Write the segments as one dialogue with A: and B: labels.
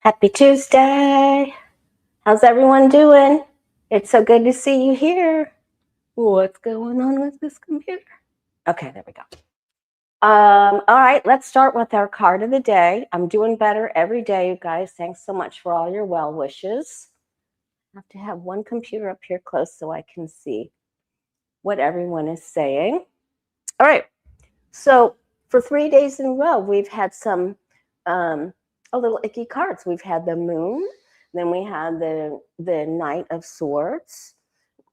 A: Happy Tuesday. How's everyone doing? It's so good to see you here. What's going on with this computer? Okay, there we go. All right, let's start with our card of the day. I'm doing better every day, you guys. Thanks so much for all your well wishes. I have to have one computer up here close so I can see what everyone is saying. All right, so for 3 days in a row, we've had some a little icky cards. We've had the moon, then we had the Knight of Swords,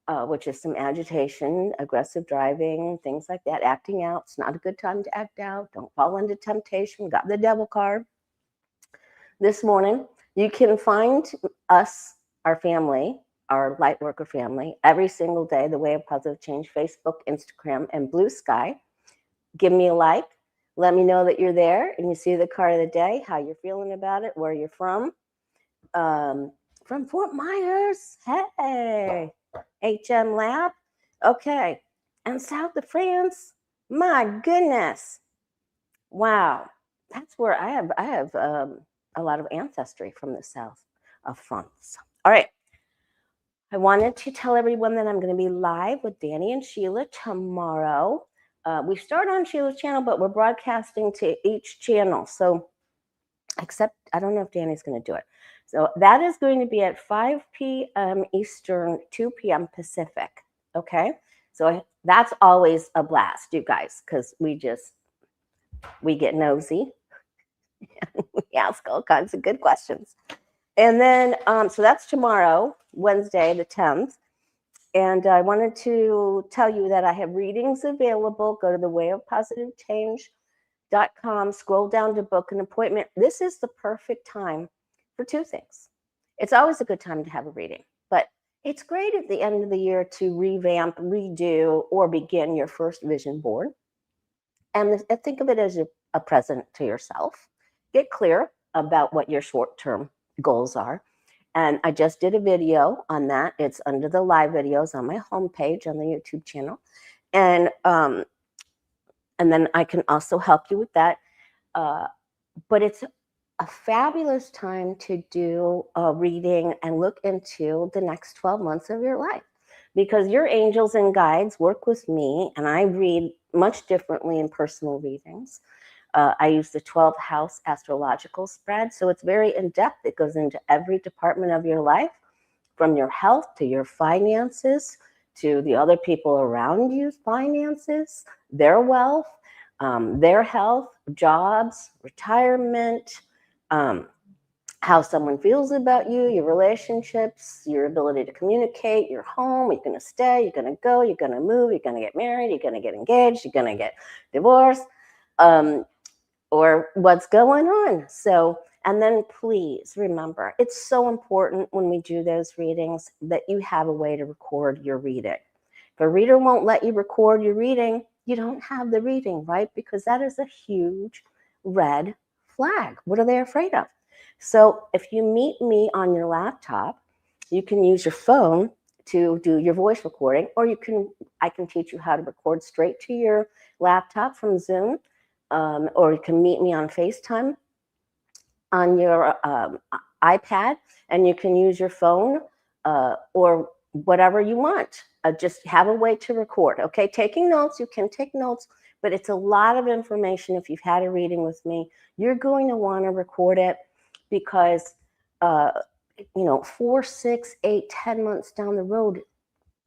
A: which is some agitation, aggressive driving, things like that, acting out. It's not a good time to act out. Don't fall into temptation. Got the Devil card. This morning, you can find us, our family, our Lightworker family, every single day, The Way of Positive Change, Facebook, Instagram, and Blue Sky. Give me a like. Let me know that you're there and you see the card of the day, how you're feeling about it, where you're from. From Fort Myers. Hey, HM Lab. Okay. And south of France. My goodness. Wow. That's where I have a lot of ancestry from the south of France. All right. I wanted to tell everyone that I'm going to be live with Danny and Sheila tomorrow. We start on Sheila's channel, but we're broadcasting to each channel. So, except I don't know if Danny's going to do it. So that is going to be at 5 p.m. Eastern, 2 p.m. Pacific. Okay. So that's always a blast, you guys, because we get nosy. We ask all kinds of good questions. And then, so that's tomorrow, Wednesday, the 10th. And I wanted to tell you that I have readings available. Go to thewayofpositivechange.com, scroll down to book an appointment. This is the perfect time for two things. It's always a good time to have a reading, but it's great at the end of the year to revamp, redo, or begin your first vision board. And think of it as a present to yourself. Get clear about what your short-term goals are. And I just did a video on that. It's under the live videos on my homepage on the YouTube channel. And then I can also help you with that. But it's a fabulous time to do a reading and look into the next 12 months of your life, because your angels and guides work with me, and I read much differently in personal readings. I use the 12 house astrological spread, so it's very in-depth. It goes into every department of your life, from your health to your finances to the other people around you's finances, their wealth, their health, jobs, retirement, how someone feels about you, your relationships, your ability to communicate, your home, you're going to stay, you're going to go, you're going to move, you're going to get married, you're going to get engaged, you're going to get divorced, or what's going on. So, and then please remember, it's so important when we do those readings that you have a way to record your reading. If a reader won't let you record your reading, you don't have the reading, right? Because that is a huge red flag. What are they afraid of? So if you meet me on your laptop, you can use your phone to do your voice recording, or I can teach you how to record straight to your laptop from Zoom, or you can meet me on FaceTime on your iPad, and you can use your phone or whatever you want. Just have a way to record. Okay, taking notes, you can take notes, but it's a lot of information. If you've had a reading with me, you're going to want to record it, because 4, 6, 8, 10 months down the road,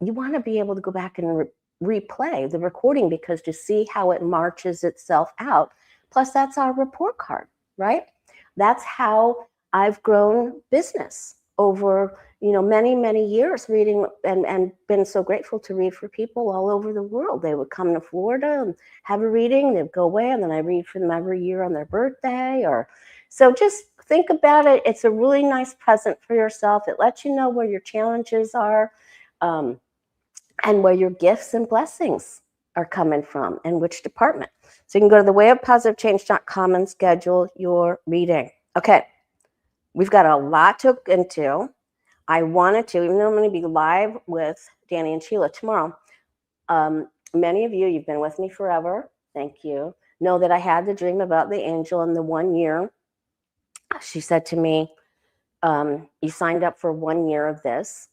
A: you want to be able to go back and replay the recording, because to see how it marches itself out. Plus, that's our report card, right? That's how I've grown business over many, many years, reading and been so grateful to read for people all over the world. They would come to Florida and have a reading, they'd go away, and then I read for them every year on their birthday. So just think about it. It's a really nice present for yourself. It lets you know where your challenges are, and where your gifts and blessings are coming from, and which department. So you can go to thewayofpositivechange.com and schedule your reading. Okay, we've got a lot to look into. I wanted to, even though I'm going to be live with Danny and Sheila tomorrow, many of you, you've been with me forever. Thank you. Know that I had the dream about the angel in the 1 year. She said to me, you signed up for 1 year of this.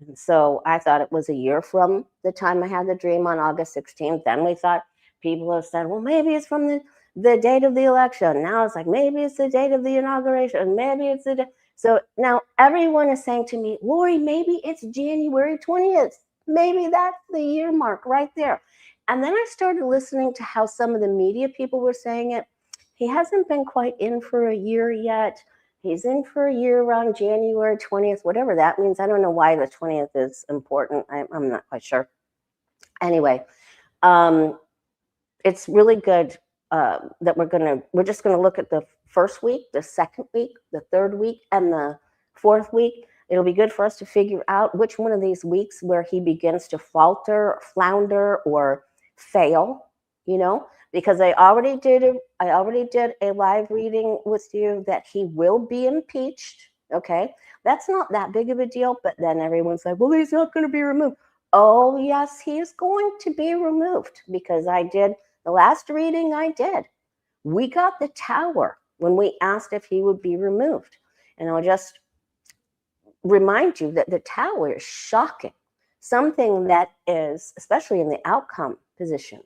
A: And so I thought it was a year from the time I had the dream on August 16th. Then we thought people have said, well, maybe it's from the date of the election. Now it's like, maybe it's the date of the inauguration. Maybe it's the So now everyone is saying to me, Lori, maybe it's January 20th. Maybe that's the year mark right there. And then I started listening to how some of the media people were saying it. He hasn't been quite in for a year yet. He's in for a year around January 20th, whatever that means. I don't know why the 20th is important. I'm not quite sure. Anyway, it's really good that we're just gonna look at the first week, the second week, the third week, and the fourth week. It'll be good for us to figure out which one of these weeks where he begins to falter, or flounder, or fail, because I already did a live reading with you that he will be impeached. Okay, that's not that big of a deal, but then everyone's like, well, he's not going to be removed. Oh yes, he is going to be removed, because the last reading I did, we got the tower when we asked if he would be removed. And I'll just remind you that the tower is shocking, something that is, especially in the outcome position,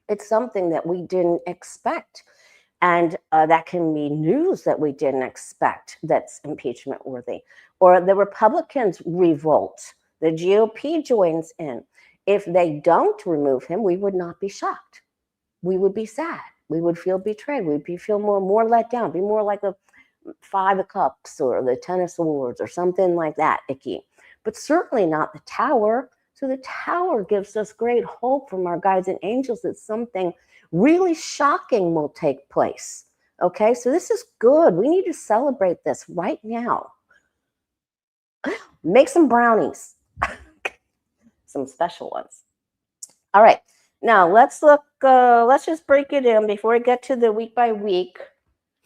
A: it's something that we didn't expect. And that can be news that we didn't expect that's impeachment worthy. Or the Republicans revolt, the GOP joins in. If they don't remove him, we would not be shocked. We would be sad. We would feel betrayed. We'd feel more let down, be more like the 5 of Cups or the 10 of Swords or something like that, icky. But certainly not the tower. So the tower gives us great hope from our guides and angels that something really shocking will take place. Okay, so this is good. We need to celebrate this right now. Make some brownies, some special ones. All right, now let's look, let's just break it in before I get to the week by week.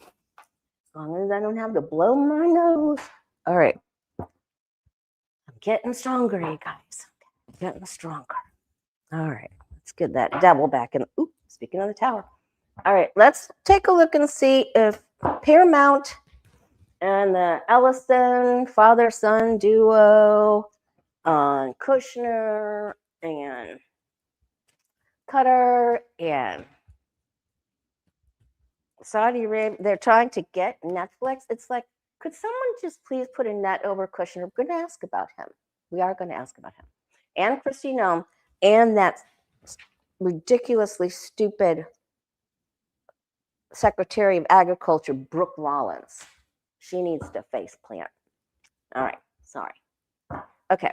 A: As long as I don't have to blow my nose. All right. I'm getting stronger, you guys. Getting stronger. All right. Let's get that devil back in. Ooh, speaking of the tower. All right. Let's take a look and see if Paramount and the Ellison father-son duo on Kushner and Qatar and Saudi Arabia, they're trying to get Netflix. It's like, could someone just please put a net over Kushner? We're going to ask about him. We are going to ask about him. And Kristi Noem, and that ridiculously stupid Secretary of Agriculture, Brooke Rollins. She needs to face plant. All right. Sorry. Okay.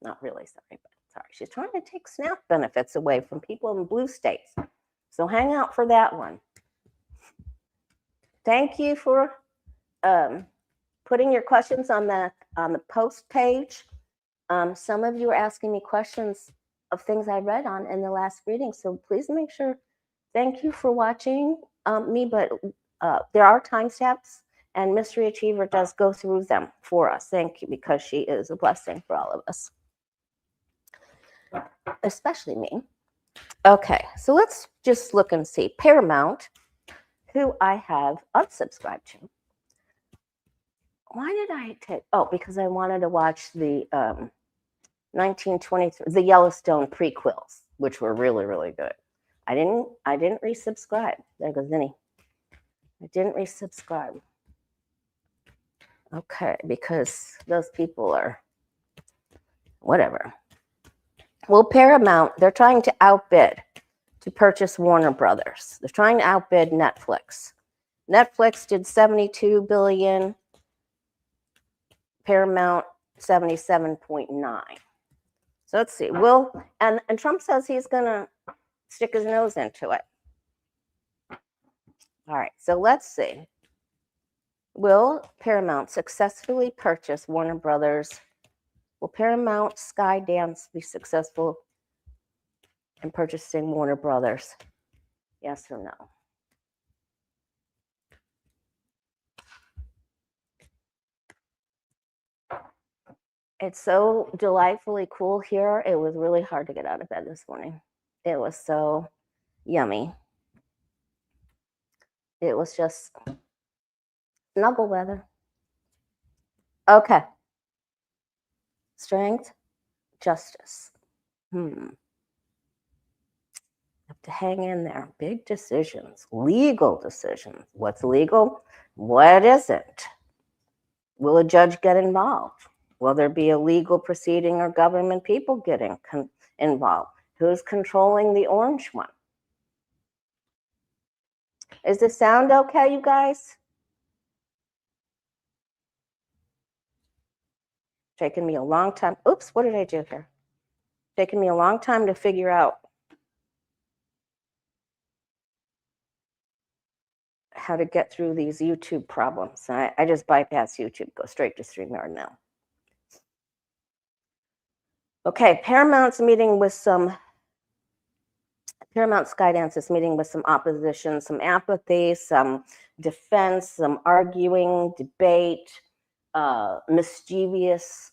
A: Not really sorry, but sorry. She's trying to take SNAP benefits away from people in blue states. So hang out for that one. Thank you for putting your questions on the post page. Some of you are asking me questions of things I read on in the last reading, so please make sure. Thank you for watching me, but there are timestamps, and Mystery Achiever does go through them for us. Thank you, because she is a blessing for all of us, especially me. Okay, so let's just look and see. Paramount, who I have unsubscribed to. Why did I take? Oh, because I wanted to watch the 1923, the Yellowstone prequels, which were really, really good. I didn't resubscribe. There goes Vinny. I didn't resubscribe. Okay, because those people are whatever. Well, Paramount, they're trying to outbid to purchase Warner Brothers. They're trying to outbid Netflix. Netflix did $72 billion. Paramount 77.9. So let's see. And Trump says he's gonna stick his nose into it. All right, so let's see. Will Paramount successfully purchase Warner Brothers? Will Paramount Skydance be successful in purchasing Warner Brothers? Yes or no? It's so delightfully cool here. It was really hard to get out of bed this morning. It was so yummy. It was just snuggle weather. Okay. Strength, justice. Have to hang in there. Big decisions, legal decisions. What's legal? What isn't? Will a judge get involved? Will there be a legal proceeding or government people getting involved? Who's controlling the orange one? Is the sound okay, you guys? Taking me a long time. Oops, what did I do here? Taking me a long time to figure out how to get through these YouTube problems. I just bypass YouTube, go straight to StreamYard now. Okay, Paramount Skydance is meeting with some opposition, some apathy, some defense, some arguing, debate, mischievous.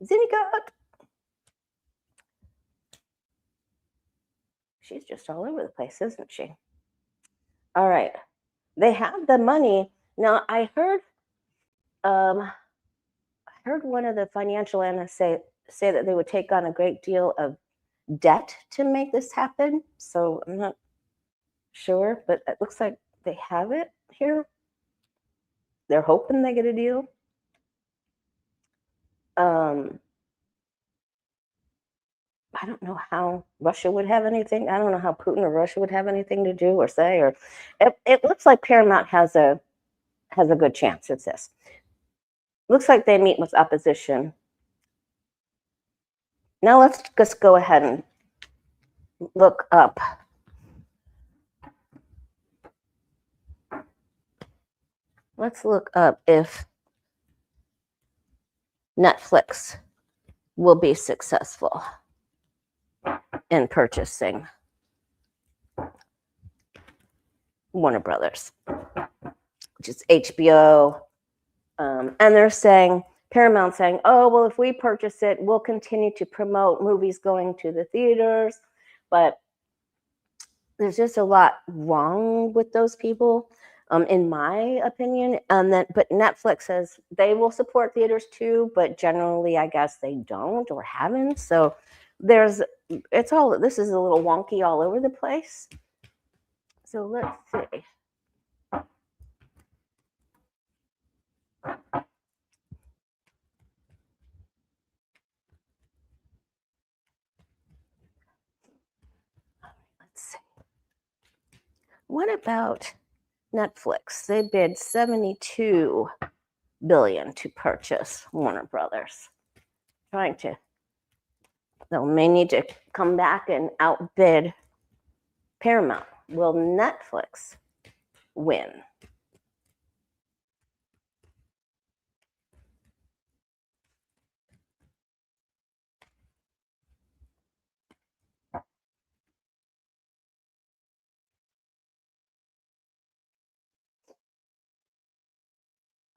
A: Zinnigat. She's just all over the place, isn't she? All right. They have the money. Now, I heard one of the financial analysts say that they would take on a great deal of debt to make this happen. So I'm not sure, but it looks like they have it here. They're hoping they get a deal. I don't know how Russia would have anything. I don't know how Putin or Russia would have anything to do or say. Or it looks like Paramount has a good chance at this. Looks like they meet with opposition. Now let's just go ahead and look up. Let's look up if Netflix will be successful in purchasing Warner Brothers, which is HBO. And they're saying, Paramount saying, oh, well, if we purchase it, we'll continue to promote movies going to the theaters. But there's just a lot wrong with those people, in my opinion. But Netflix says they will support theaters too, but generally, I guess they don't or haven't. So this is a little wonky all over the place. So let's see. Let's see. What about Netflix? They bid $72 billion to purchase Warner Brothers. They'll may need to come back and outbid Paramount. Will Netflix win?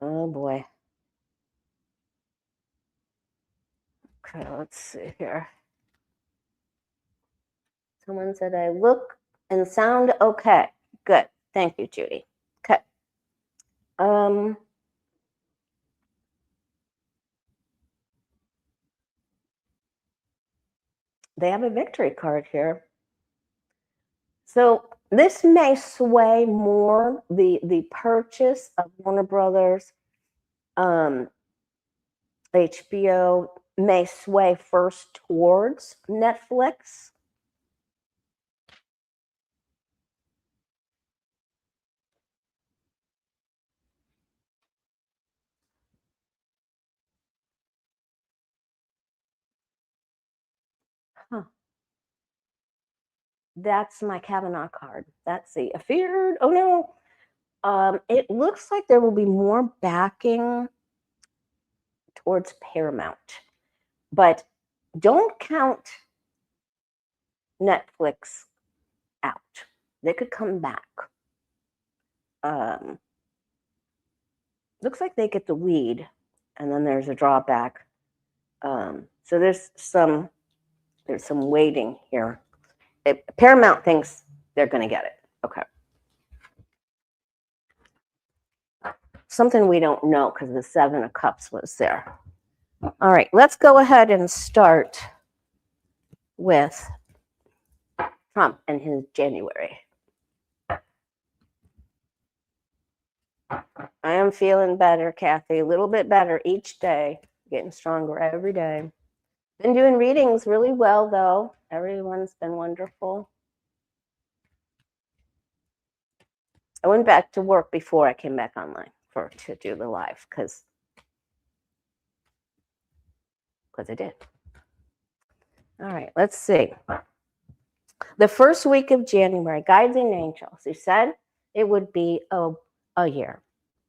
A: Oh boy. Okay, let's see here. Someone said I look and sound okay. Good. Thank you, Judy. Okay. They have a victory card here. So this may sway more the purchase of Warner Brothers. HBO may sway first towards Netflix. Huh. That's my Kavanaugh card. That's the feared. Oh no. It looks like there will be more backing towards Paramount, but don't count Netflix out. They could come back. Looks like they get the lead, and then there's a drawback. So there's some waiting here. Paramount thinks they're going to get it. Okay. something we don't know because the Seven of Cups was there. All right, let's go ahead and start with Trump and his January. I am feeling better, Kathy, a little bit better each day, getting stronger every day. Been doing readings really well, though. Everyone's been wonderful. I went back to work before I came back online to do the live because I did. All right, let's see. The first week of January, guides and angels. You said it would be a year.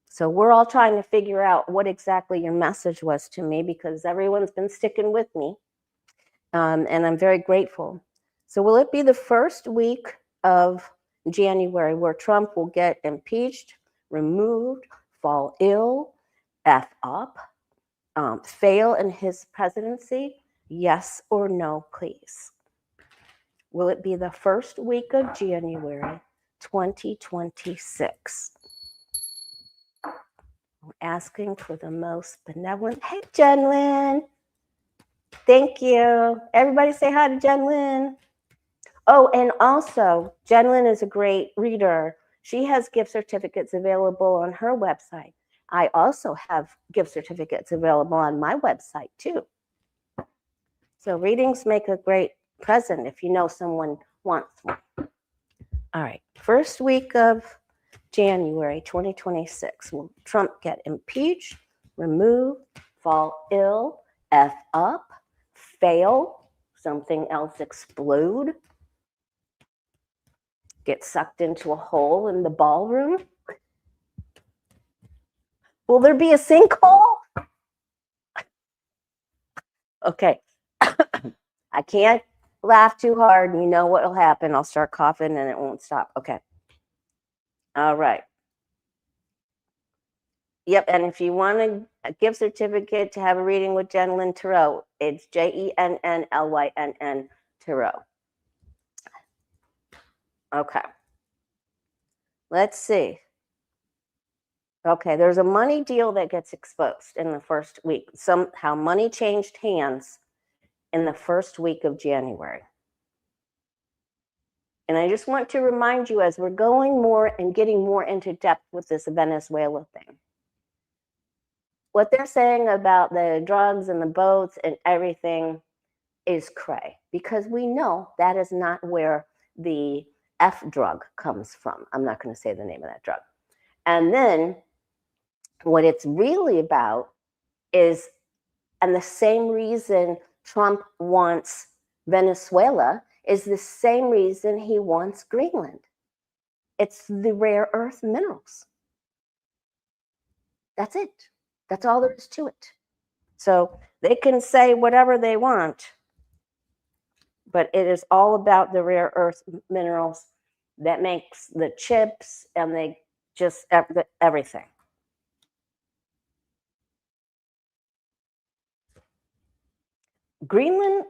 A: So we're all trying to figure out what exactly your message was to me because everyone's been sticking with me. And I'm very grateful. So will it be the first week of January where Trump will get impeached, removed, fall ill, F up, fail in his presidency? Yes or no, please. Will it be the first week of January 2026? I'm asking for the most benevolent. Hey, Jen Lynn. Thank you. Everybody say hi to Jen Lynn. Oh, and also, Jen Lynn is a great reader. She has gift certificates available on her website. I also have gift certificates available on my website, too. So readings make a great present if you know someone wants one. All right, first week of January 2026, will Trump get impeached, removed, fall ill, F up, fail, something else explode, get sucked into a hole in the ballroom? Will there be a sinkhole? Okay. I can't laugh too hard. You know what will happen. I'll start coughing and it won't stop. Okay. All right. Yep. And if you want a gift certificate to have a reading with Jen Lynn Tarot, it's JENNLYNN Tarot. Okay. Let's see. Okay, there's a money deal that gets exposed in the first week. Somehow money changed hands in the first week of January. And I just want to remind you as we're going more and getting more into depth with this Venezuela thing, what they're saying about the drugs and the boats and everything is cray, because we know that is not where the F drug comes from. I'm not going to say the name of that drug. And then what it's really about is, and the same reason Trump wants Venezuela is the same reason he wants Greenland. It's the rare earth minerals. That's it. That's all there is to it. So they can say whatever they want, but it is all about the rare earth minerals that makes the chips and they just everything. Greenland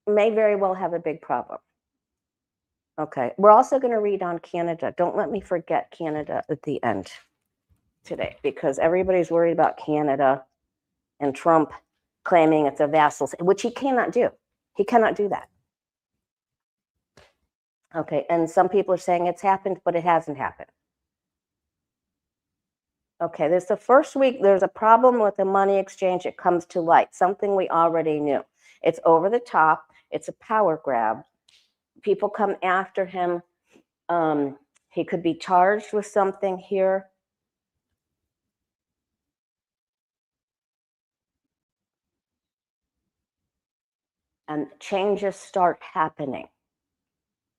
A: may very well have a big problem. Okay, we're also going to read on Canada. Don't let me forget Canada at the end today, because everybody's worried about Canada and Trump claiming it's a vassal, which he cannot do. He cannot do that. Okay, and some people are saying it's happened, but it hasn't happened. Okay, this is the first week. There's a problem with the money exchange. It comes to light, something we already knew. It's over the top. It's a power grab. People come after him. He could be charged with something here. And changes start happening.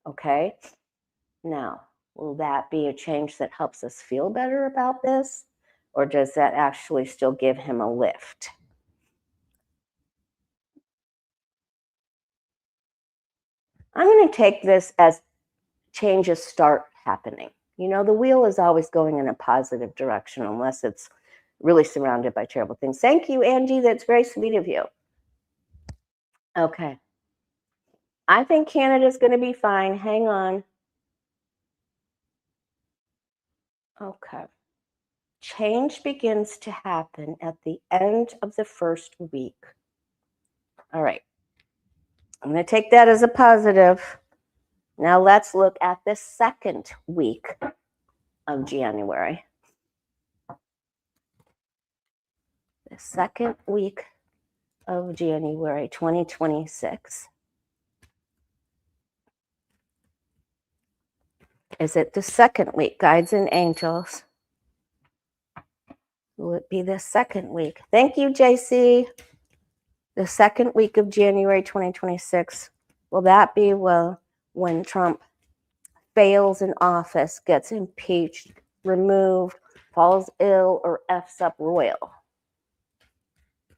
A: Okay? Now, will that be a change that helps us feel better about this? Or does that actually still give him a lift? I'm going to take this as changes start happening. You know, the wheel is always going in a positive direction unless it's really surrounded by terrible things. Thank you, Angie. That's very sweet of you. Okay. I think Canada's going to be fine. Hang on. Okay. Change begins to happen at the end of the first week. All right. I'm going to take that as a positive. Now let's look at the second week of January. The second week of January 2026. Is it the second week, guides and angels? Will it be the second week? Thank you, JC. The second week of January 2026. Will that be when Trump fails in office, gets impeached, removed, falls ill, or F's up royal?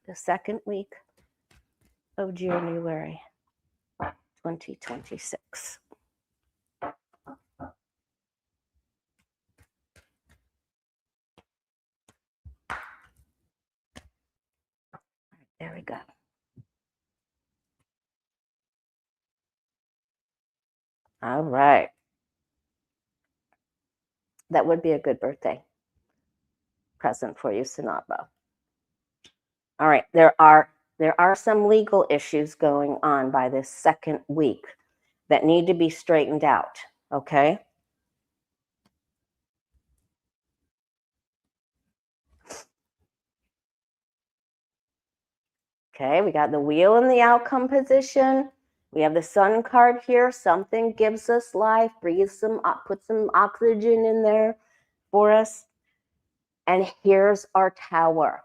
A: The second week of January 2026. There we go. All right. That would be a good birthday present for you, Sanabo. All right. There are some legal issues going on by this second week that need to be straightened out. Okay. Okay, we got the wheel in the outcome position. We have the sun card here. Something gives us life, breathes some, put some oxygen in there for us. And here's our tower.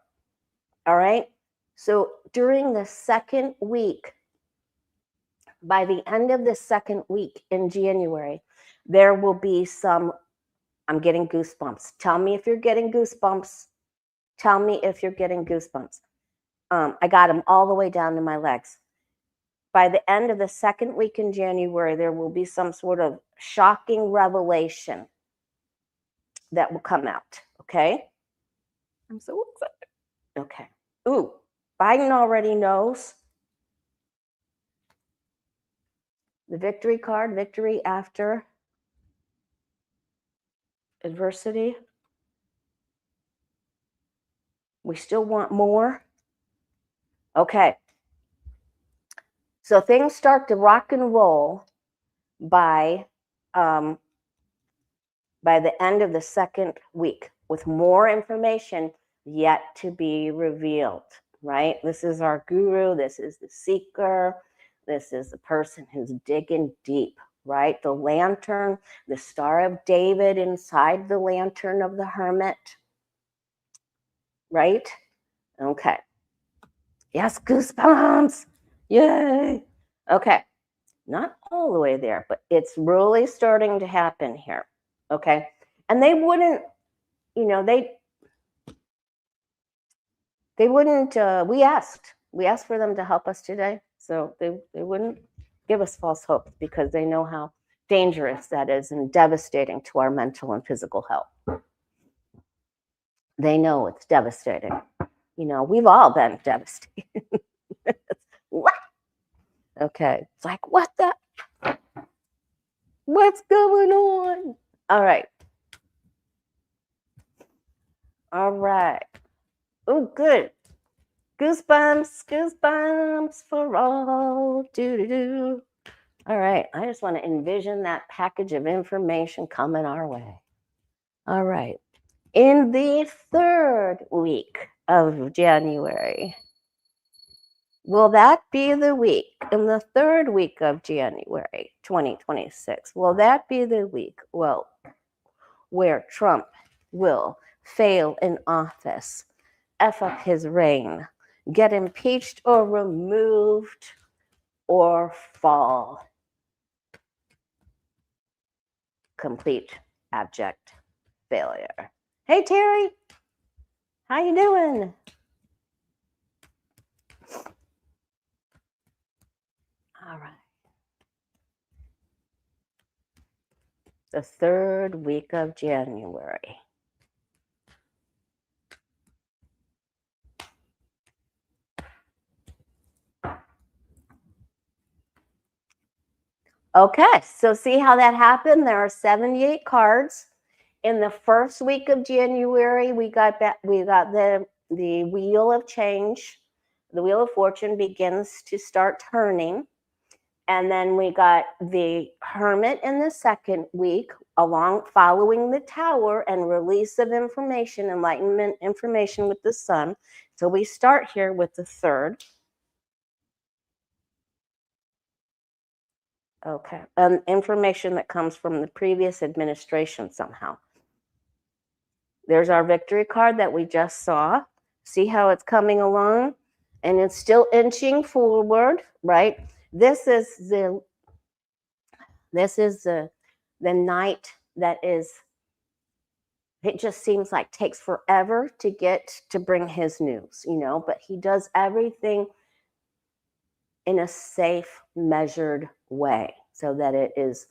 A: All right. So during the second week, by the end of the second week in January, there will be some, I'm getting goosebumps. Tell me if you're getting goosebumps. Tell me if you're getting goosebumps. I got them all the way down to my legs. By the end of the second week in January, there will be some sort of shocking revelation that will come out. Okay? I'm so excited. Okay. Ooh, Biden already knows. The victory card, victory after adversity. We still want more. Okay. So things start to rock and roll by the end of the second week with more information yet to be revealed, right? This is our guru. This is the seeker. This is the person who's digging deep, right? The lantern, the Star of David inside the lantern of the hermit, right? Okay. Yes, goosebumps. Yay. Okay. Not all the way there, but it's really starting to happen here. Okay. And they wouldn't, they wouldn't, we asked for them to help us today. So they wouldn't give us false hope because they know how dangerous that is and devastating to our mental and physical health. They know it's devastating. We've all been devastated. What? Okay. It's like, what's going on? All right. Oh, good. Goosebumps for all. Do. All right. I just want to envision that package of information coming our way. All right. In the third week of January, will that be the week? In the third week of January 2026, will that be the week, where Trump will fail in office, F up his reign, get impeached or removed, or fall? Complete abject failure. Hey, Terry. How you doing? All right. The third week of January. Okay, so see how that happened? There are 78 cards. In the first week of January, we got the wheel of change. The wheel of fortune begins to start turning. And then we got the hermit in the second week, following the tower and release of information, enlightenment information with the sun. So we start here with the third. Okay, information that comes from the previous administration somehow. There's our victory card that we just saw. See how it's coming along? And it's still inching forward, right? This is the night that is, it just seems like takes forever to get to bring his news, but he does everything in a safe, measured way so that it is,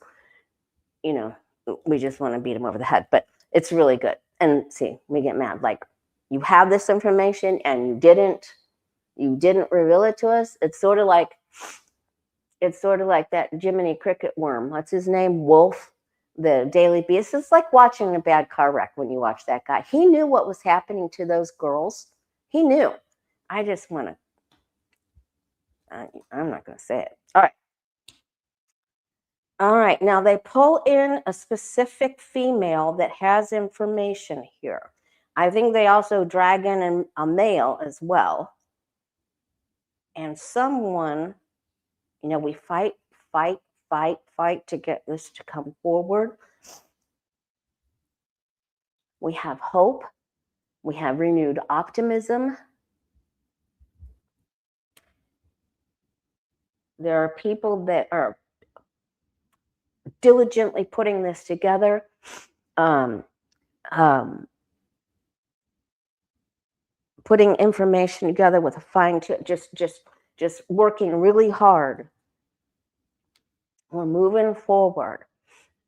A: we just want to beat him over the head, but it's really good. And see, we get mad. Like, you have this information and you didn't reveal it to us. It's sort of like that Jiminy Cricket worm. What's his name? Wolf, the Daily Beast. It's like watching a bad car wreck when you watch that guy. He knew what was happening to those girls. He knew. I just want to, I'm not going to say it. All right. Now they pull in a specific female that has information here. I think they also drag in a male as well. And someone, we fight to get this to come forward. We have hope. We have renewed optimism. There are people that are diligently putting this together. Putting information together with a fine tune, just working really hard. We're moving forward.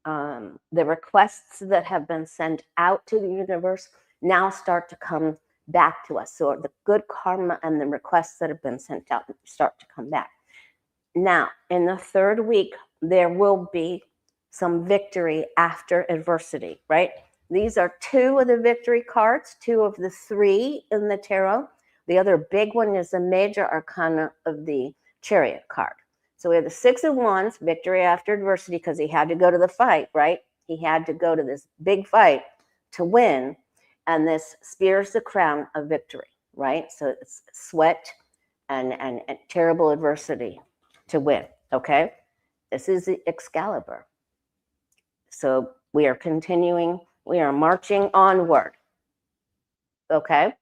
A: The requests that have been sent out to the universe now start to come back to us. So the good karma and the requests that have been sent out start to come back. Now, in the third week, there will be some victory after adversity, right? These are two of the victory cards, two of the three in the tarot. The other big one is the major arcana of the Chariot card. So we have the Six of Wands, victory after adversity, because he had to go to the fight, right? He had to go to this big fight to win. And this Spears the crown of victory, right? So it's sweat and terrible adversity to win, okay? This is the Excalibur. So we are continuing, we are marching onward, okay?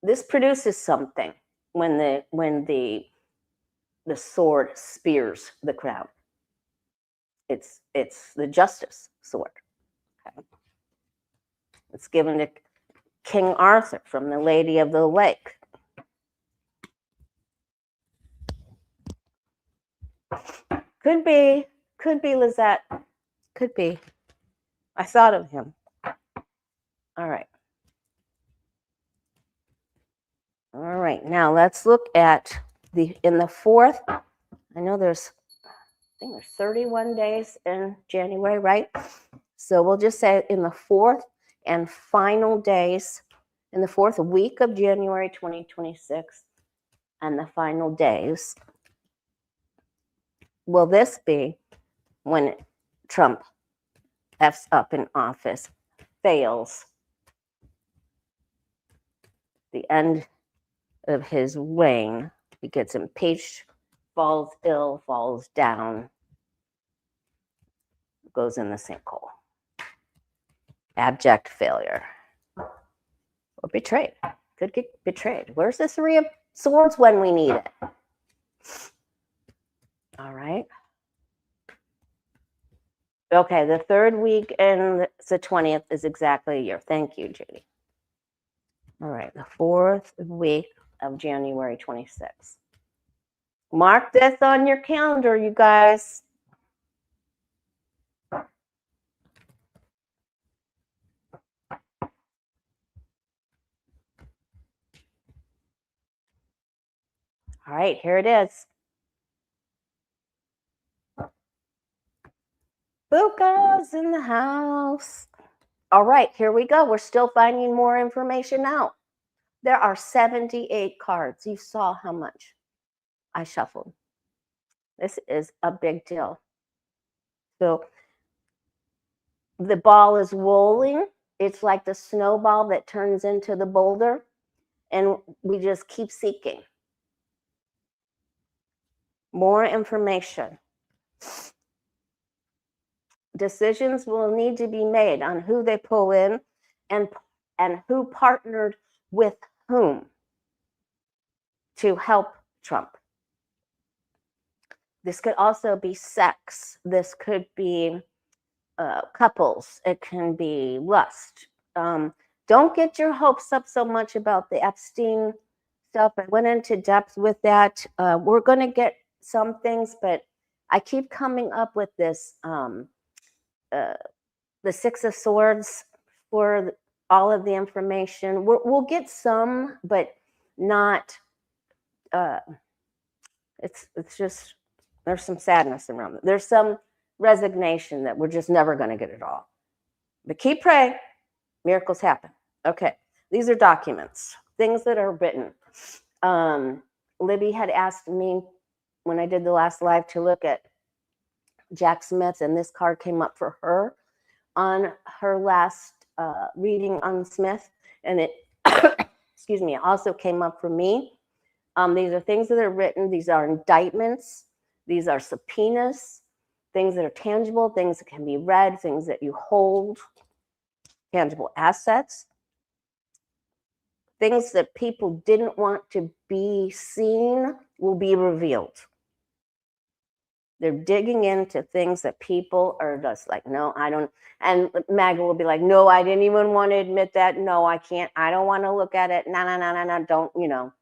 A: This produces something when the sword spears the crown. It's the justice sword. Okay? It's given to King Arthur from the Lady of the Lake. Could be Lizette. Could be. I thought of him. All right. All right. Now let's look at in the fourth. I know there's 31 days in January, right? So we'll just say in the fourth and final days, in the fourth week of January 2026, and the final days, will this be when Trump F's up in office, fails, the end of his reign, he gets impeached, falls ill, falls down, goes in the sinkhole. Abject failure. Or betrayed. Could get betrayed. Where's the Three of Swords when we need it? All right. Okay, the third week and the 20th is exactly a year. Thank you, Judy. All right, the fourth week of January 26th. Mark this on your calendar, you guys. All right, here it is. Fuka's in the house. All right, here we go. We're still finding more information out. There are 78 cards. You saw how much I shuffled. This is a big deal. So the ball is rolling. It's like the snowball that turns into the boulder. And we just keep seeking more information. Decisions will need to be made on who they pull in and who partnered with whom to help Trump. This could also be sex. This could be couples. It can be lust. Don't get your hopes up so much about the Epstein stuff. I went into depth with that. We're going to get some things, but I keep coming up with this, the Six of Swords for all of the information. We'll get some, but not, it's just, there's some sadness around it. There's some resignation that we're just never going to get it all. But keep praying. Miracles happen. Okay. These are documents, things that are written. Libby had asked me when I did the last live to look at Jack Smith, and this card came up for her on her last reading on Smith. And it, excuse me, it also came up for me. These are things that are written. These are indictments. These are subpoenas, things that are tangible, things that can be read, things that you hold, tangible assets, things that people didn't want to be seen will be revealed. They're digging into things that people are just like, no, I don't. And Maggie will be like, no, I didn't even want to admit that. No, I can't. I don't want to look at it. No, don't, you know.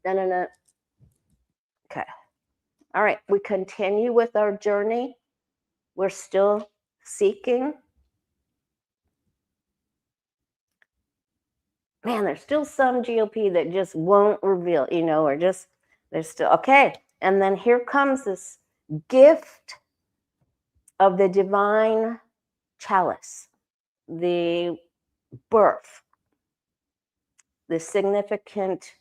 A: No. Okay. All right. We continue with our journey. We're still seeking. Man, there's still some GOP that just won't reveal, you know, or just, there's still, okay. And then here comes this gift of the divine chalice, the birth, the significant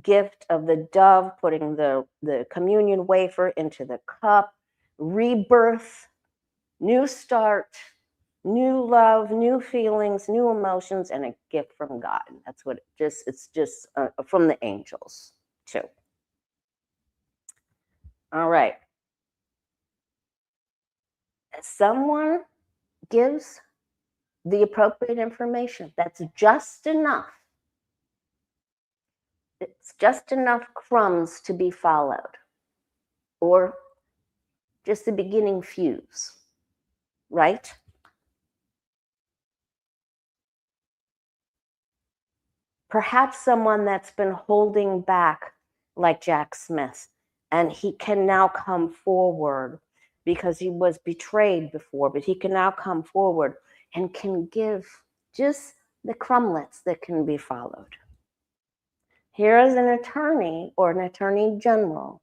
A: gift of the dove putting the communion wafer into the cup, rebirth, new start, new love, new feelings, new emotions, and a gift from God. That's what it's just from the angels too. All right. Someone gives the appropriate information. That's just enough. It's just enough crumbs to be followed, or just the beginning fuse, right? Perhaps someone that's been holding back, like Jack Smith, and he can now come forward because he was betrayed before, but he can now come forward and can give just the crumblets that can be followed. Here is an attorney or an attorney general,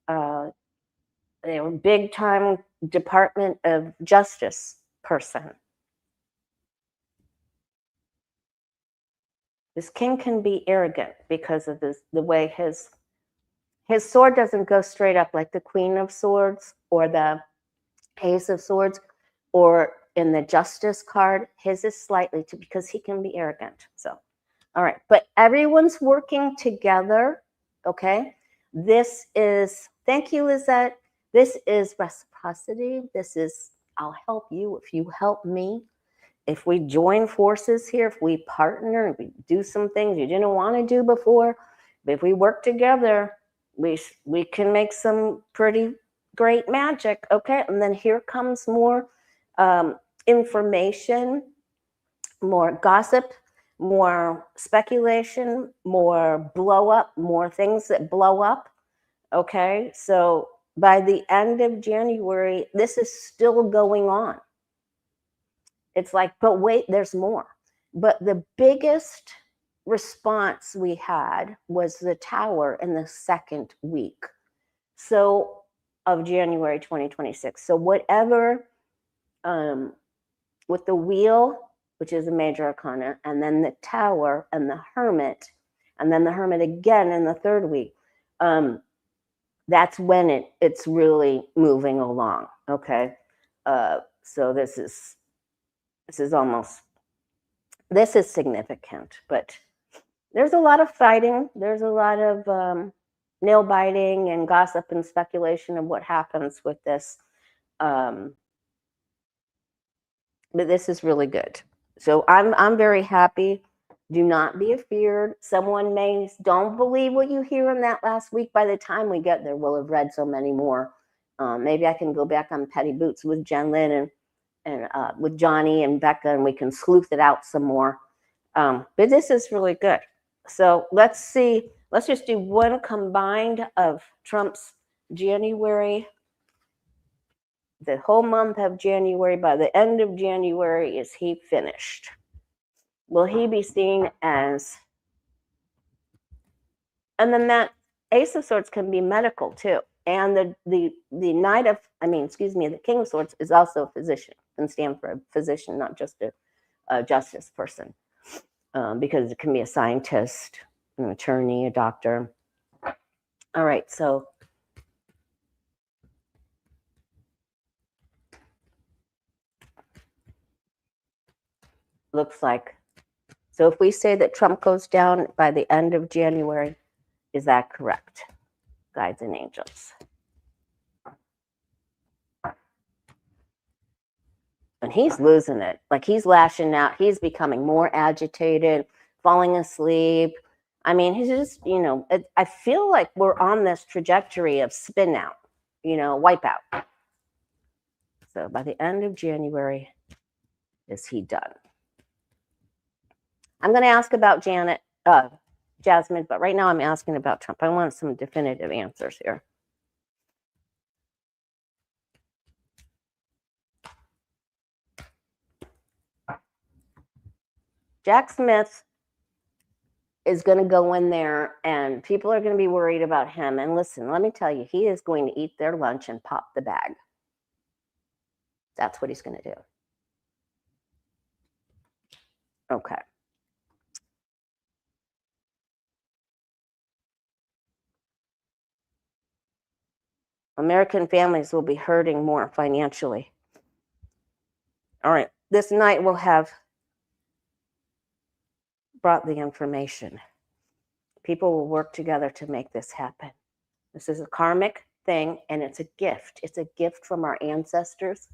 A: a big time Department of Justice person. This king can be arrogant because of the way his sword doesn't go straight up like the Queen of Swords or the Ace of Swords, or in the Justice card. His is slightly because he can be arrogant. So, all right, but everyone's working together. Okay, this is, thank you, Lizette. This is reciprocity. This is, I'll help you if you help me. If we join forces here, if we partner, if we do some things you didn't want to do before, but if we work together, we can make some pretty great magic. Okay, and then here comes more information, more gossip, more speculation, more blow up, more things that blow up. Okay, so by the end of January, this is still going on. It's like, but wait, there's more. But the biggest response we had was the tower in the second week of January 2026. So whatever with the wheel, which is a major arcana, and then the tower and the hermit, and then the hermit again in the third week. That's when it's really moving along. Okay, so this is significant, but there's a lot of fighting. There's a lot of nail biting and gossip and speculation of what happens with this. But this is really good. So I'm very happy. Do not be afeared. Someone don't believe what you hear in that last week. By the time we get there, we'll have read so many more. Maybe I can go back on Petty Boots with Jen Lynn and with Johnny and Becca, and we can sleuth it out some more. But this is really good. So let's see. Let's just do one combined of Trump's January. The whole month of January. By the end of January, is he finished? Will he be seen as? And then that Ace of Swords can be medical too. And the Knight of, the King of Swords is also a physician, can stand for a physician, not just a justice person, because it can be a scientist, an attorney, a doctor. All right, so looks like, so if we say that Trump goes down by the end of January, is that correct? Guides and angels. And he's losing it. Like, he's lashing out. He's becoming more agitated, falling asleep. I mean, he's just, I feel like we're on this trajectory of spin out, wipeout. So by the end of January, is he done? I'm going to ask about Jasmine, but right now I'm asking about Trump. I want some definitive answers here. Jack Smith is going to go in there and people are going to be worried about him. And listen, let me tell you, he is going to eat their lunch and pop the bag. That's what he's going to do. Okay. American families will be hurting more financially. All right. This night will have brought the information. People will work together to make this happen. This is a karmic thing, and it's a gift. It's a gift from our ancestors,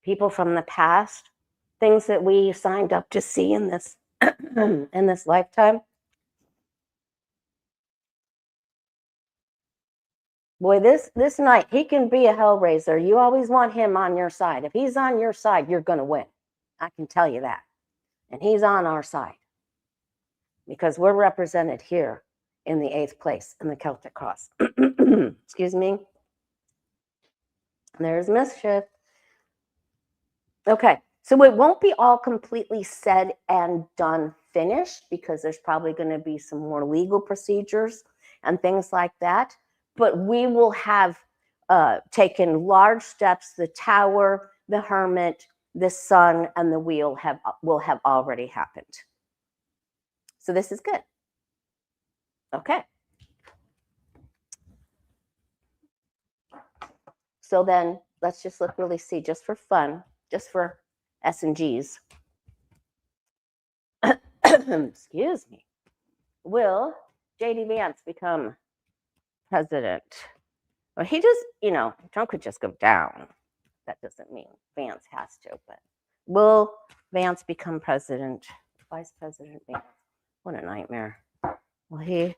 A: people from the past, things that we signed up to see in this in this lifetime. Boy, this night, he can be a hellraiser. You always want him on your side. If he's on your side, you're going to win. I can tell you that. And he's on our side because we're represented here in the 8th place in the Celtic Cross. Excuse me. There's mischief. Okay, so it won't be all completely said and done, finished, because there's probably going to be some more legal procedures and things like that. But we will have taken large steps. The Tower, the Hermit, the Sun, and the Wheel will have already happened. So this is good. Okay. So then let's just really see, just for fun, just for S&Gs. Excuse me. Will J.D. Vance become president? Well, he just, Trump could just go down. That doesn't mean Vance has to, but will Vance become president? Vice President Vance. What a nightmare. Will he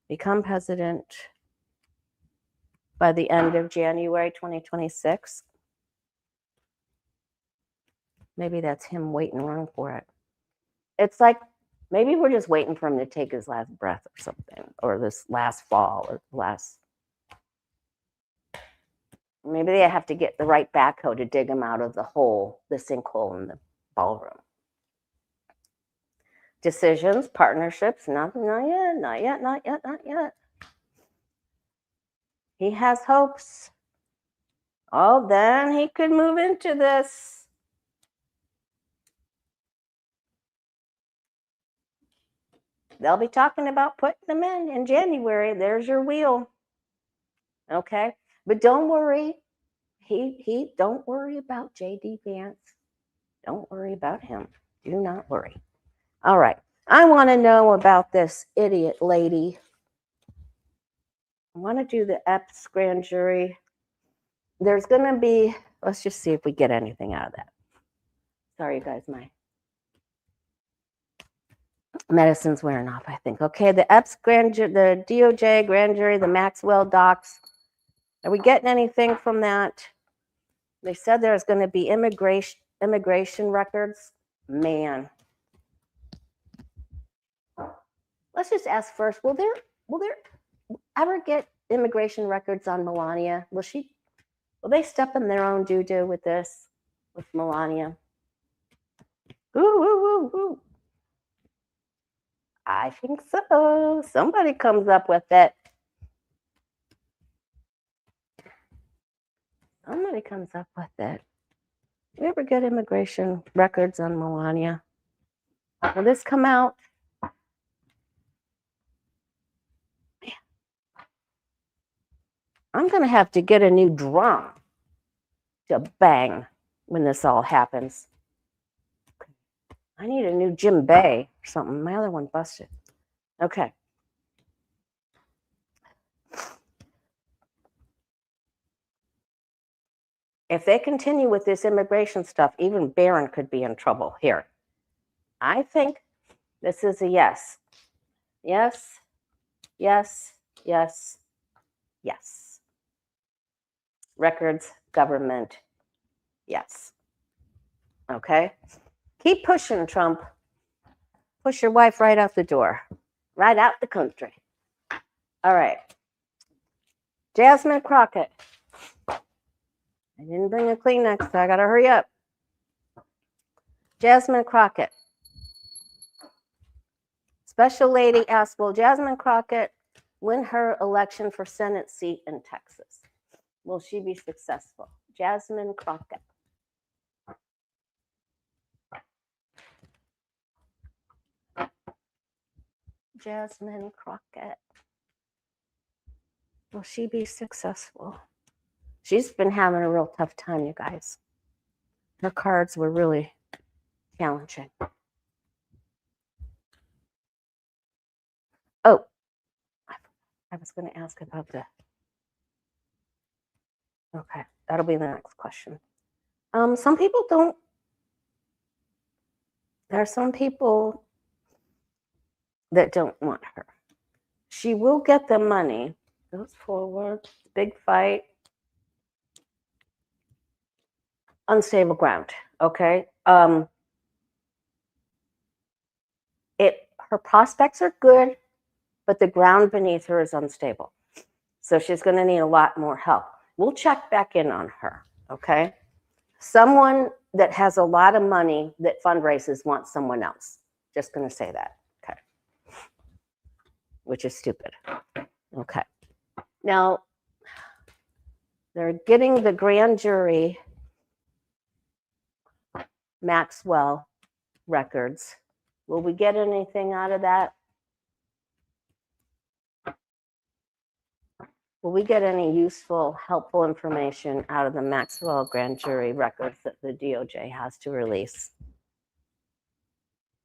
A: become president by the end of January 2026? Maybe that's him waiting around for it. It's like, maybe we're just waiting for him to take his last breath or something, or this last fall, or maybe they have to get the right backhoe to dig him out of the sinkhole in the ballroom. Decisions, partnerships, not yet. He has hopes. Oh, then he could move into this. They'll be talking about putting them in January. There's your wheel. Okay. But don't worry. He don't worry about JD Vance. Don't worry about him. Do not worry. All right. I want to know about this idiot lady. I want to do the Epstein Grand Jury. There's going to be, let's just see if we get anything out of that. Sorry, you guys, my medicine's wearing off, I think. Okay, the Epstein Grand Jury, the DOJ Grand Jury, the Maxwell Docs. Are we getting anything from that? They said there's going to be immigration records. Man. Let's just ask first, will there ever get immigration records on Melania? Will they step in their own doo-doo with this, with Melania? Ooh, ooh, ooh, ooh. I think so. Somebody comes up with it. Somebody comes up with it. We ever get immigration records on Melania? Will this come out? I'm going to have to get a new drum to bang when this all happens. I need a new Jim Bay or something. My other one busted. Okay. If they continue with this immigration stuff, even Barron could be in trouble here. I think this is a yes. Yes, yes, yes, yes. Records, government, yes. Okay. Keep pushing, Trump. Push your wife right out the door, right out the country. All right. Jasmine Crockett. I didn't bring a Kleenex, so I got to hurry up. Jasmine Crockett. Special lady asked, will Jasmine Crockett win her election for Senate seat in Texas? Will she be successful? Jasmine Crockett. Jasmine Crockett. Will she be successful? She's been having a real tough time, you guys. Her cards were really challenging. Oh, I was going to ask about the. Okay, that'll be the next question. Some people don't. There are some people that don't want her. She will get the money. Goes forward. Big fight. Unstable ground. Okay. Her prospects are good, but the ground beneath her is unstable. So she's going to need a lot more help. We'll check back in on her. Okay. Someone that has a lot of money that fundraises wants someone else. Just going to say that. Okay. Which is stupid. Okay. Now, they're getting the grand jury Maxwell records. Will we get anything out of that? Will we get any useful, helpful information out of the Maxwell grand jury records that the DOJ has to release?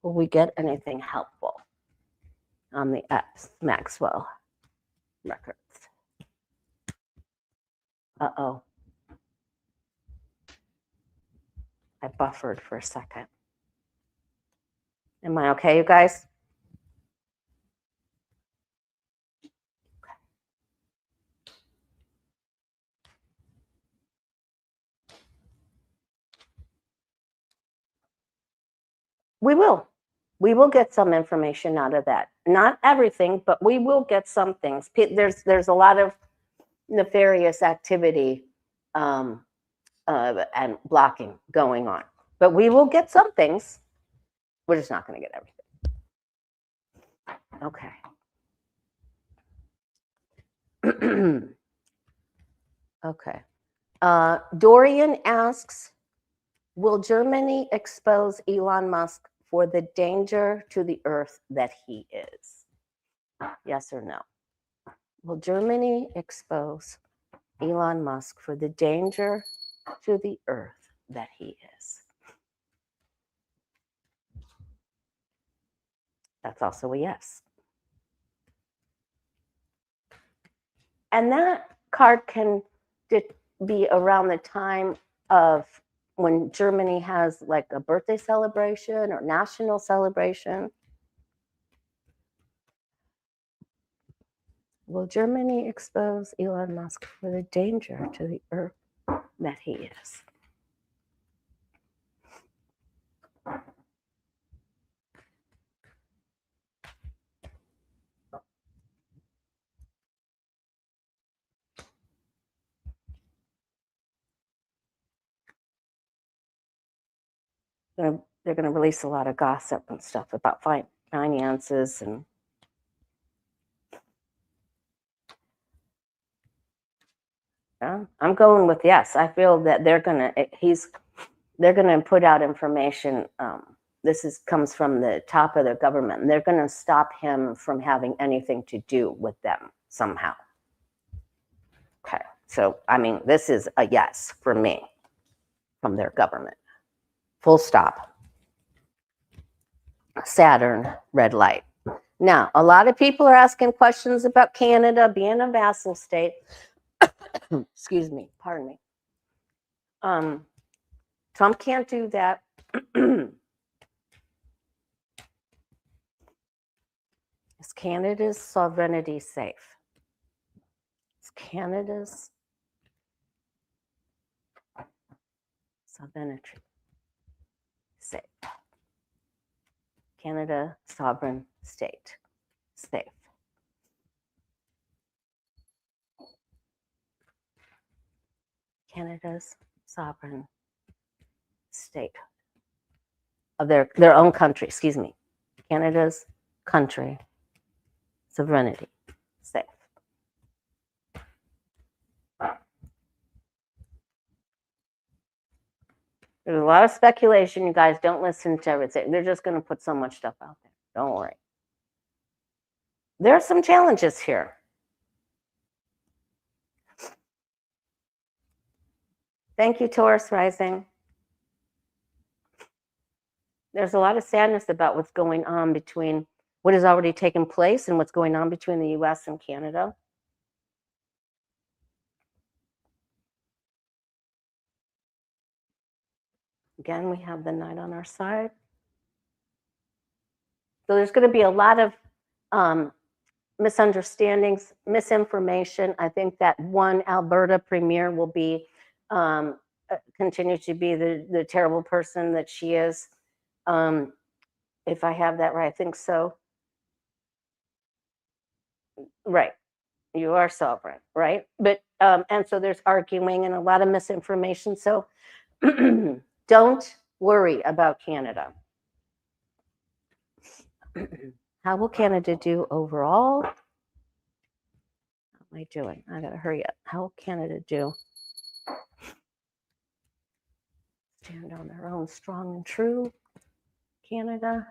A: Will we get anything helpful on the Maxwell records? Uh-oh. I buffered for a second. Am I okay, you guys? We will. We will get some information out of that. Not everything, but we will get some things. There's a lot of nefarious activity and blocking going on. But we will get some things. We're just not going to get everything. Okay. Okay. Dorian asks, will Germany expose Elon Musk for the danger to the earth that he is? Yes or no? Will Germany expose Elon Musk for the danger to the earth that he is? That's also a yes. And that card can be around the time of when Germany has like a birthday celebration or national celebration. Will Germany expose Elon Musk for the danger to the earth that he is? They're going to release a lot of gossip and stuff about finances and I'm going with yes. I feel that they're going to put out information. This comes from the top of their government, and they're going to stop him from having anything to do with them somehow. Okay, so I mean, this is a yes for me from their government. Full stop. Saturn, red light. Now, a lot of people are asking questions about Canada being a vassal state. Excuse me, pardon me. Trump can't do that. Is Canada's sovereignty safe? Is Canada's sovereignty safe? Canada, sovereign state, safe. Canada's sovereign state of their own country, excuse me. Canada's country, sovereignty, safe. There's a lot of speculation. You guys don't listen to everything. They're just going to put so much stuff out there. Don't worry. There are some challenges here. Thank you, Taurus rising. There's a lot of sadness about what's going on between what has already taken place and what's going on between the US and Canada. Again, we have the Knight on our side. So there's going to be a lot of misunderstandings, misinformation. I think that one Alberta premier will be continue to be the terrible person that she is. If I have that right, I think so. Right. You are sovereign, right? But and so there's arguing and a lot of misinformation. So don't worry about Canada. How will Canada do overall? How am I doing? I gotta hurry up. How will Canada do? Stand on their own, strong and true. Canada.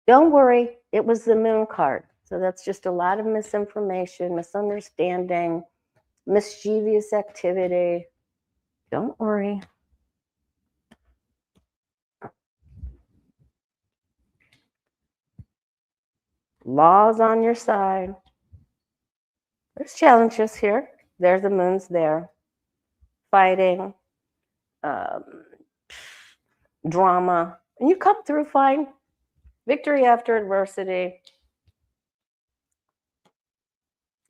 A: Don't worry, it was the moon card. So that's just a lot of misinformation, misunderstanding, mischievous activity. Don't worry. Law's on your side. There's challenges here. There's the moon's there. Fighting, drama. And you come through fine. Victory after adversity.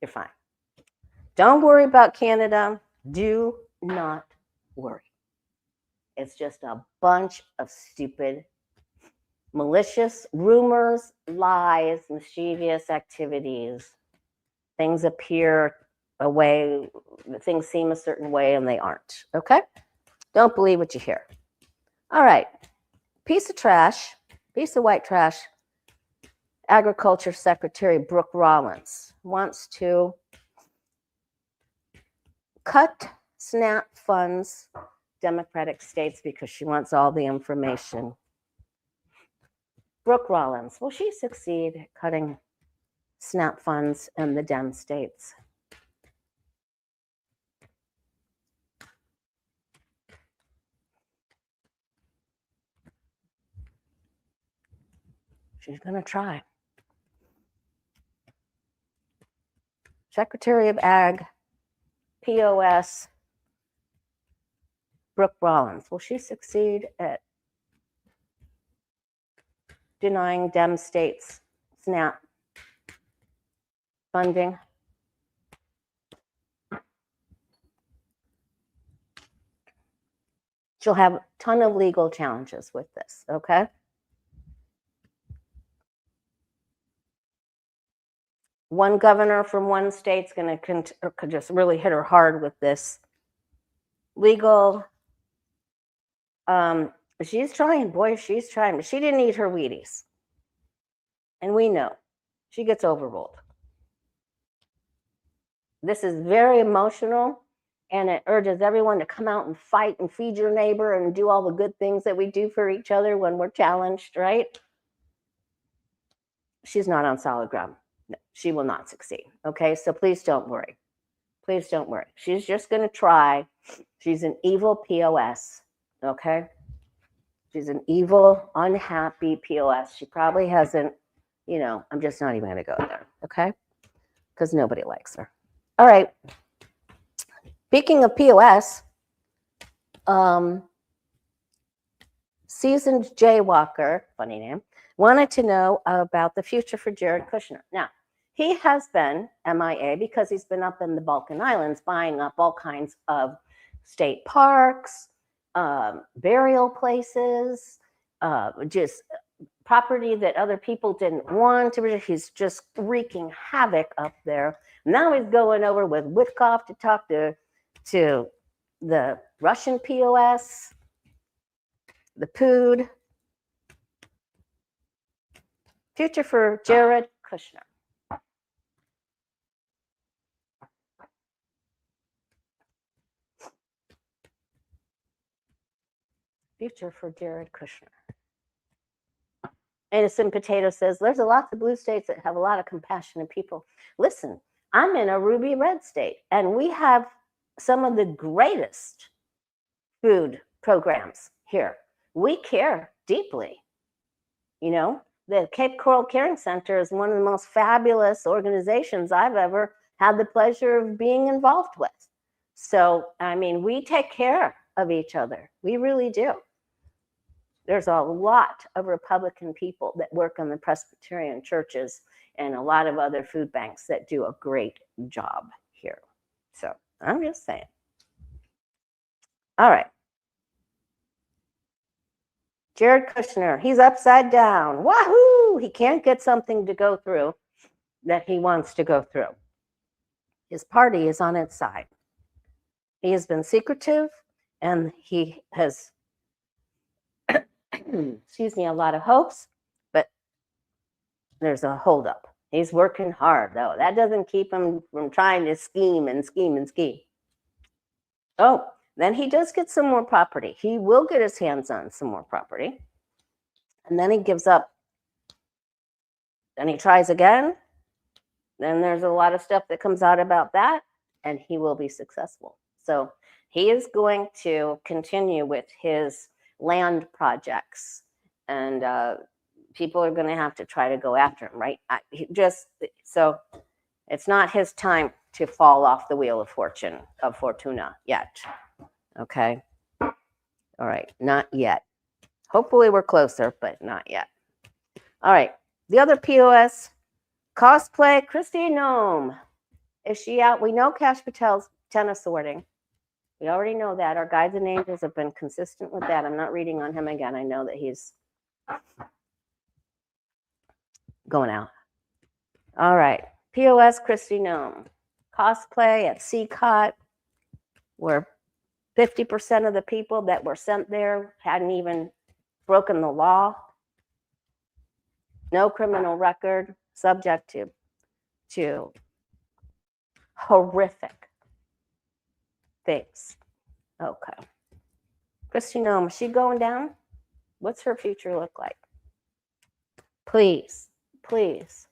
A: You're fine. Don't worry about Canada. Do not worry. It's just a bunch of stupid, malicious rumors, lies, mischievous activities. Things appear a way, things seem a certain way and they aren't. Okay? Don't believe what you hear. All right. Piece of trash, piece of white trash. Agriculture Secretary Brooke Rollins wants to cut SNAP funds, Democratic states, because she wants all the information. Brooke Rollins, will she succeed at cutting SNAP funds in the Dem states? She's going to try. Secretary of Ag, POS, Brooke Rollins, will she succeed at denying Dem states SNAP funding? She'll have a ton of legal challenges with this, okay? One governor from one state's going to could just really hit her hard with this legal. She's trying, boy, she's trying, but she didn't eat her Wheaties. And we know she gets overruled. This is very emotional, and it urges everyone to come out and fight and feed your neighbor and do all the good things that we do for each other when we're challenged, right? She's not on solid ground. No, she will not succeed. Okay, so please don't worry. Please don't worry. She's just going to try. She's an evil POS. Okay, she's an evil, unhappy POS. She probably hasn't, I'm just not even going to go there. Okay, because nobody likes her. All right. Speaking of POS, seasoned jaywalker, funny name, wanted to know about the future for Jared Kushner. Now, he has been MIA because he's been up in the Balkan Islands buying up all kinds of state parks, burial places, just property that other people didn't want. He's just wreaking havoc up there. Now he's going over with Witkoff to talk to the Russian POS, the Pood. Future for Jared Kushner. Future for Jared Kushner. Innocent Potato says, there's a lot of blue states that have a lot of compassionate people. Listen, I'm in a ruby red state, and we have some of the greatest food programs here. We care deeply. The Cape Coral Caring Center is one of the most fabulous organizations I've ever had the pleasure of being involved with. So, we take care of each other. We really do. There's a lot of Republican people that work in the Presbyterian churches and a lot of other food banks that do a great job here. So I'm just saying. All right. Jared Kushner, he's upside down. Wahoo! He can't get something to go through that he wants to go through. His party is on its side. He has been secretive, and he has a lot of hopes, but there's a holdup. He's working hard, though. That doesn't keep him from trying to scheme and scheme and scheme. Oh, then he does get some more property. He will get his hands on some more property. And then he gives up. Then he tries again. Then there's a lot of stuff that comes out about that, and he will be successful. So he is going to continue with his land projects, and people are going to have to try to go after him, right? So it's not his time to fall off the wheel of Fortuna yet. Okay. All right. Not yet. Hopefully we're closer, but not yet. All right. The other POS, Cosplay, Kristi Noem. Is she out? We know Cash Patel's tennis sorting. We already know that. Our guides and angels have been consistent with that. I'm not reading on him again. I know that he's going out. All right. POS, Kristi Noem. Cosplay at CCOT, where 50% of the people that were sent there hadn't even broken the law. No criminal record, subject to horrific things. Okay. Kristi Noem, is she going down? What's her future look like? Please, please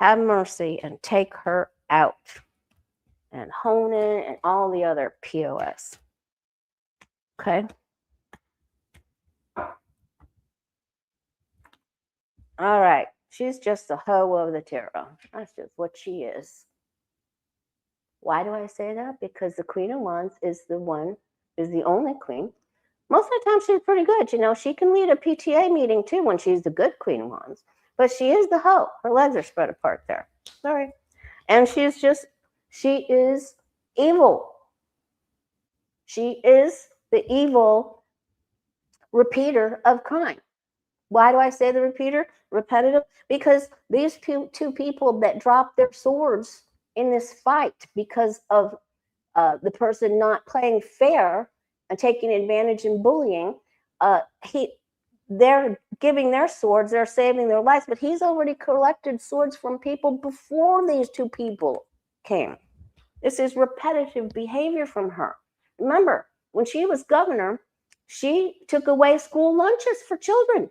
A: have mercy and take her out. And Honan and all the other POS. Okay. All right. She's just a hoe of the tarot. That's just what she is. Why do I say that? Because the Queen of Wands is the only queen. Most of the time she's pretty good. You know, she can lead a PTA meeting too when she's the good Queen of Wands. But she is the hoe. Her legs are spread apart there. Sorry. And she is evil. She is the evil repeater of crime. Why do I say the repeater? Repetitive? Because these two people that dropped their swords in this fight because of the person not playing fair and taking advantage and bullying, they're giving their swords, they're saving their lives, but he's already collected swords from people before these two people came. This is repetitive behavior from her. Remember, when she was governor, she took away school lunches for children.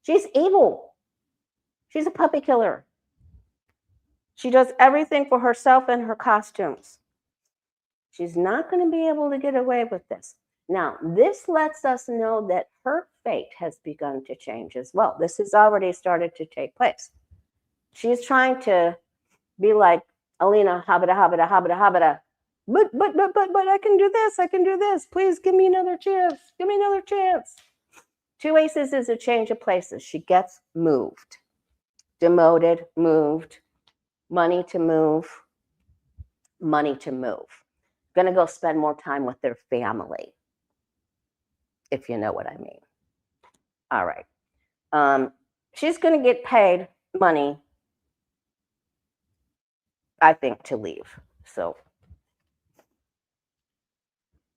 A: She's evil. She's a puppy killer. She does everything for herself and her costumes. She's not going to be able to get away with this. Now, this lets us know that her fate has begun to change as well. This has already started to take place. She's trying to be like Alina, habada, habada, habada, habada. But I can do this. I can do this. Please give me another chance. Give me another chance. 2 aces is a change of places. She gets moved, demoted, moved, money to move, money to move. Going to go spend more time with their family, if you know what I mean. All right. She's going to get paid money, I think, to leave. So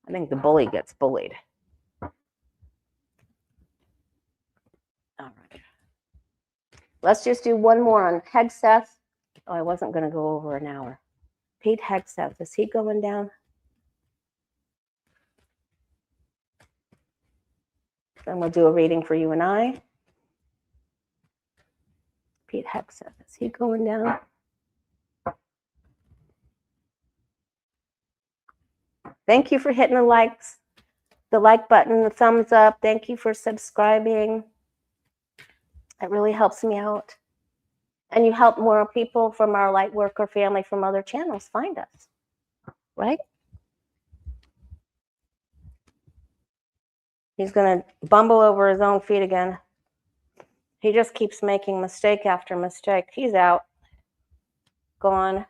A: I think the bully gets bullied. All right. Let's just do one more on Hegseth. Oh, I wasn't going to go over an hour. Pete Hegseth, is he going down? Then we'll do a reading for you and I. Pete Hegseth, is he going down? Thank you for hitting the like button, the thumbs up. Thank you for subscribing. It really helps me out. And you help more people from our light worker family from other channels find us, right? He's going to bumble over his own feet again. He just keeps making mistake after mistake. He's out, gone,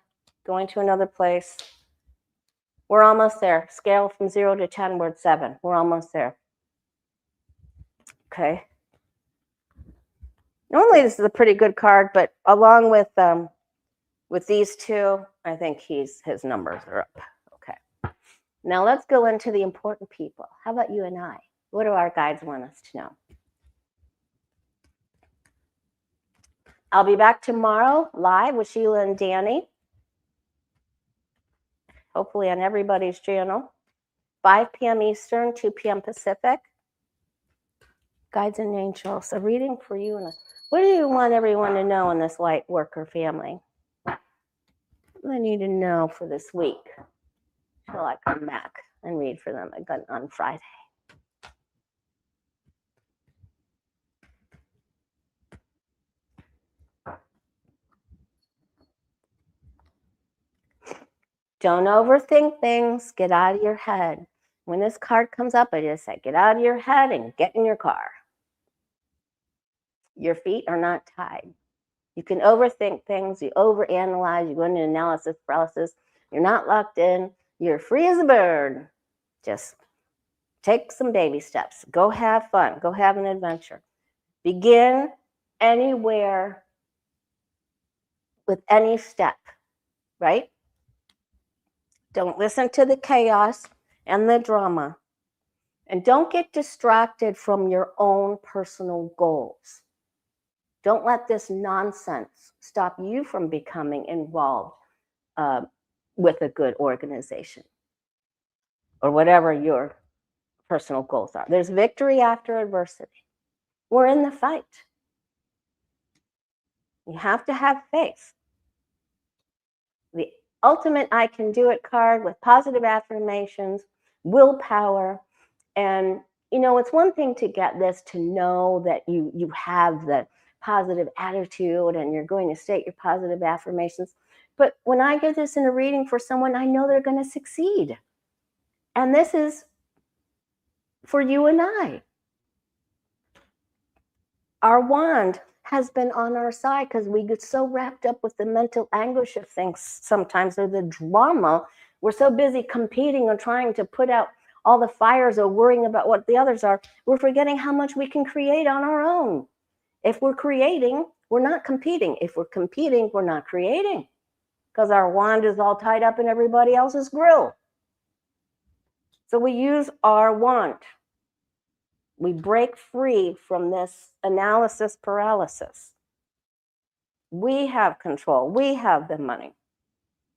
A: going to another place. We're almost there. Scale from 0 to 10, we're at 7. We're almost there. Okay. Normally this is a pretty good card, but along with these two, I think his numbers are up. Okay. Now let's go into the important people. How about you and I? What do our guides want us to know? I'll be back tomorrow live with Sheila and Danny. Hopefully on everybody's channel. 5 p.m. Eastern, 2 p.m. Pacific. Guides and angels, a reading for you. And what do you want everyone to know in this light worker family? What do they need to know for this week until I come back and read for them again on Friday? Don't overthink things. Get out of your head. When this card comes up, I just say, get out of your head and get in your car. Your feet are not tied. You can overthink things. You overanalyze. You go into analysis paralysis. You're not locked in. You're free as a bird. Just take some baby steps. Go have fun. Go have an adventure. Begin anywhere with any step, right? Don't listen to the chaos and the drama. And don't get distracted from your own personal goals. Don't let this nonsense stop you from becoming involved with a good organization or whatever your personal goals are. There's victory after adversity. We're in the fight. You have to have faith. The ultimate I can do it card with positive affirmations, willpower, and it's one thing to get this, to know that you have the positive attitude and you're going to state your positive affirmations. But when I get this in a reading for someone, I know they're going to succeed. And this is for you and I. Our wand has been on our side because we get so wrapped up with the mental anguish of things sometimes, or the drama. We're so busy competing or trying to put out all the fires or worrying about what the others are. We're forgetting how much we can create on our own. If we're creating, we're not competing. If we're competing, we're not creating, because our wand is all tied up in everybody else's grill. So we use our wand. We break free from this analysis paralysis. We have control. We have the money.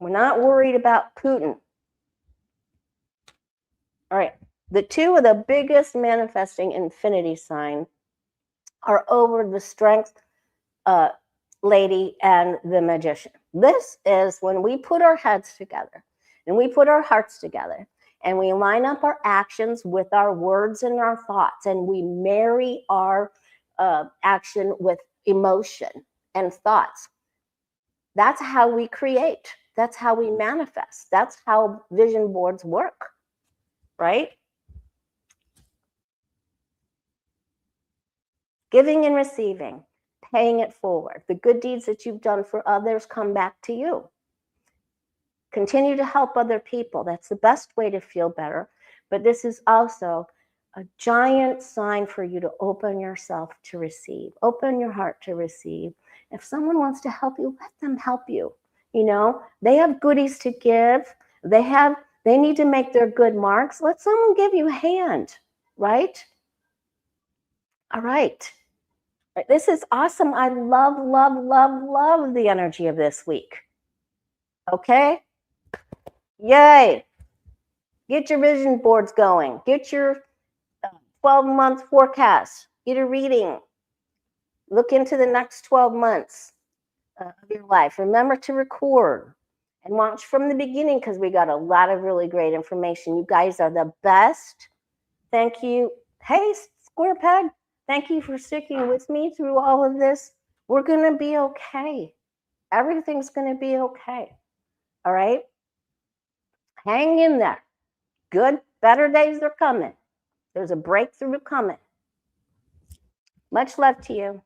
A: We're not worried about Putin. All right. The two of the biggest manifesting infinity sign are over the strength lady and the magician. This is when we put our heads together and we put our hearts together and we line up our actions with our words and our thoughts, and we marry our action with emotion and thoughts. That's how we create. That's how we manifest. That's how vision boards work, right? Giving and receiving, paying it forward. The good deeds that you've done for others come back to you. Continue to help other people. That's the best way to feel better. But this is also a giant sign for you to open yourself to receive. Open your heart to receive. If someone wants to help you, let them help you. They have goodies to give. They need to make their good marks. Let someone give you a hand, right? All right. This is awesome. I love, love, love, love the energy of this week. Okay? Yay. Get your vision boards going. Get your 12-month forecast. Get a reading. Look into the next 12 months of your life. Remember to record and watch from the beginning, because we got a lot of really great information. You guys are the best. Thank you. Hey, Square Peg, thank you for sticking with me through all of this. We're going to be okay. Everything's going to be okay. All right? Hang in there. Good, better days are coming. There's a breakthrough coming. Much love to you.